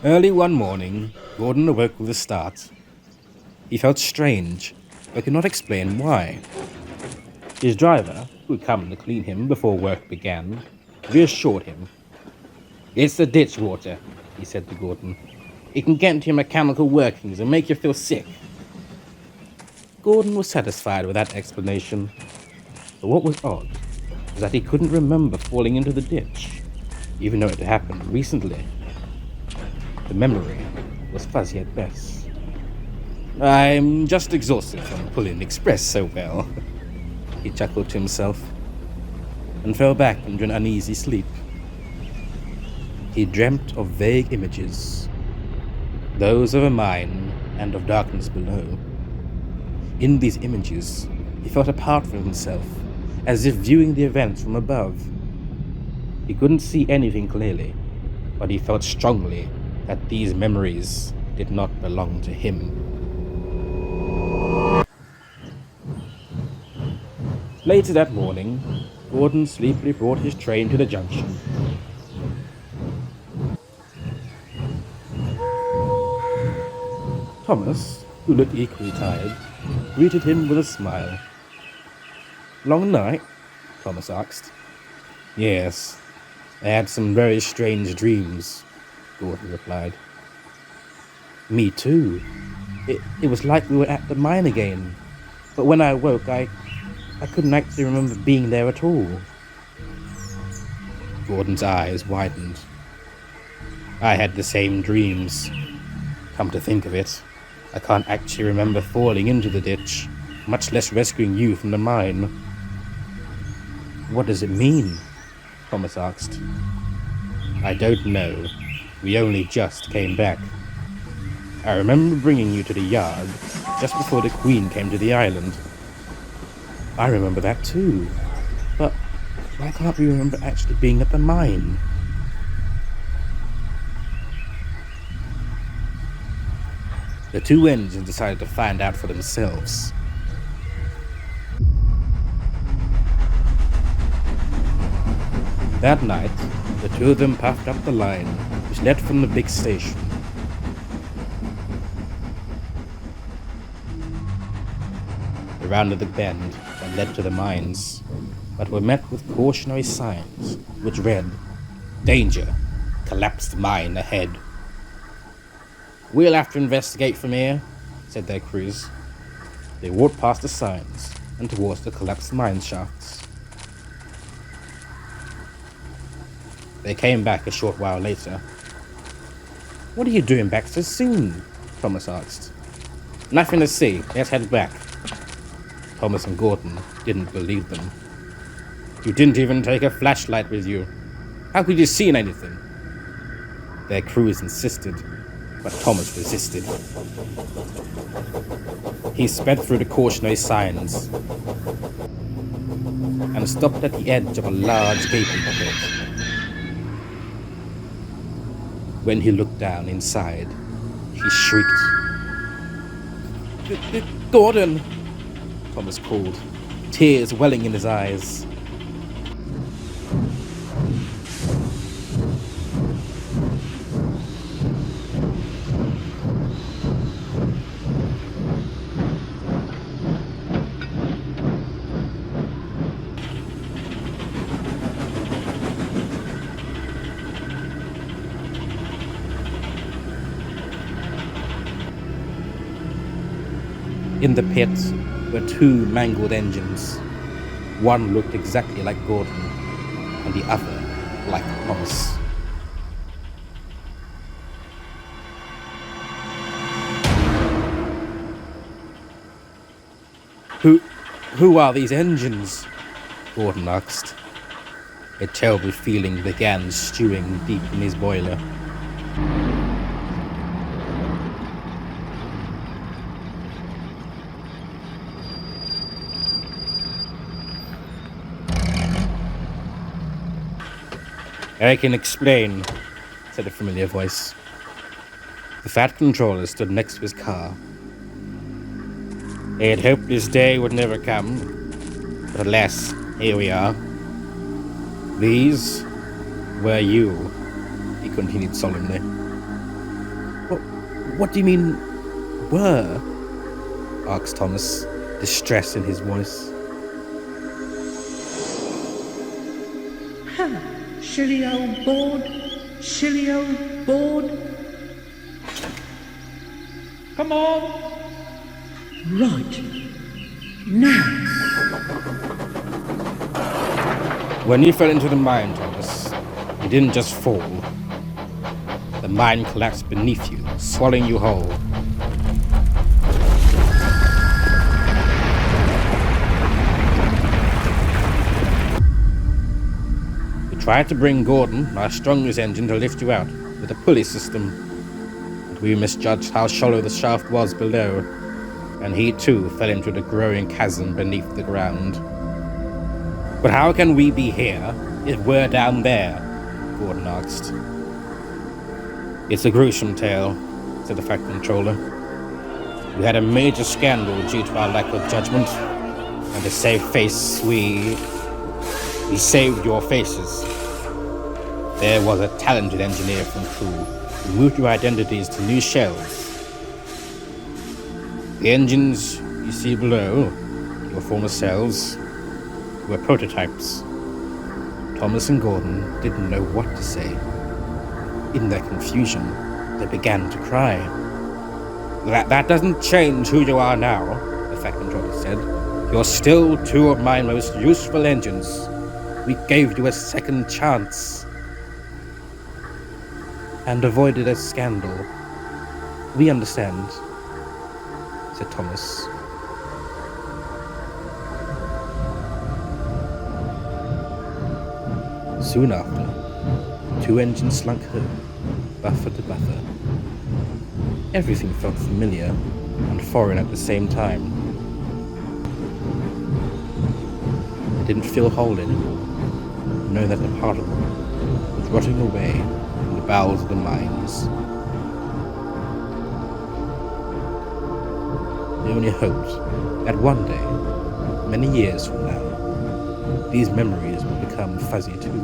Early one morning, Gordon awoke with a start. He felt strange, but could not explain why. His driver, who had come to clean him before work began, reassured him. "It's the ditch water," he said to Gordon. "It can get into your mechanical workings and make you feel sick." Gordon was satisfied with that explanation, but what was odd was that he couldn't remember falling into the ditch, even though it had happened recently. The memory was fuzzy at best. "I'm just exhausted from pulling express so well," he chuckled to himself, and fell back into an uneasy sleep. He dreamt of vague images, those of a mine and of darkness below. In these images, he felt apart from himself, as if viewing the events from above. He couldn't see anything clearly, but he felt strongly that these memories did not belong to him. Later that morning, Gordon sleepily brought his train to the junction. Thomas, who looked equally tired, greeted him with a smile. "Long night?" Thomas asked. "Yes, I had some very strange dreams," Gordon replied. "Me too. It was like we were at the mine again, but when I awoke, I couldn't actually remember being there at all." Gordon's eyes widened. "I had the same dreams. Come to think of it, I can't actually remember falling into the ditch, much less rescuing you from the mine." "What does it mean?" Thomas asked. "I don't know. We only just came back. I remember bringing you to the yard just before the Queen came to the island." "I remember that too. But why can't we remember actually being at the mine?" The two engines decided to find out for themselves. That night, the two of them puffed up the line, which led from the big station. They rounded the bend that led to the mines, but were met with cautionary signs, which read, "Danger! Collapsed mine ahead." "We'll have to investigate from here," said their crews. They walked past the signs and towards the collapsed mine shafts. They came back a short while later. "What are you doing back so soon?" Thomas asked. "Nothing to see. Let's head back." Thomas and Gordon didn't believe them. "You didn't even take a flashlight with you. How could you see anything?" Their crews insisted, but Thomas resisted. He sped through the cautionary signs and stopped at the edge of a large gaping pit. When he looked down inside, he shrieked. "Gordon!" Thomas called, tears welling in his eyes. In the pit were two mangled engines. One looked exactly like Gordon, and the other like Thomas. Who are these engines?" Gordon asked. A terrible feeling began stewing deep in his boiler. "I can explain," said a familiar voice. The Fat Controller stood next to his car. "I had hoped this day would never come, but alas, here we are. These were you," he continued solemnly. What do you mean, were? Asked Thomas, distress in his voice. Silly old board, silly old board. Come on. Right. Now. When you fell into the mine, Thomas, you didn't just fall. The mine collapsed beneath you, swallowing you whole. We tried to bring Gordon, our strongest engine, to lift you out with a pulley system, but we misjudged how shallow the shaft was below, and he too fell into the growing chasm beneath the ground. But how can we be here if we're down there? Gordon asked. It's a gruesome tale, said the Fact Controller. We had a major scandal due to our lack of judgment, and to save face, we saved your faces. There was a talented engineer from crew who moved your identities to new shells. The engines you see below, your former selves, were prototypes. Thomas and Gordon didn't know what to say. In their confusion, they began to cry. That doesn't change who you are now, the Fact Controller said. You're still two of my most useful engines. We gave you a second chance and avoided a scandal. We understand, said Thomas. Soon after, two engines slunk home, buffer to buffer. Everything felt familiar and foreign at the same time. I didn't feel whole anymore, knowing that a part of me was rotting away in the bowels of the mines. I only hoped that one day, many years from now, these memories would become fuzzy too.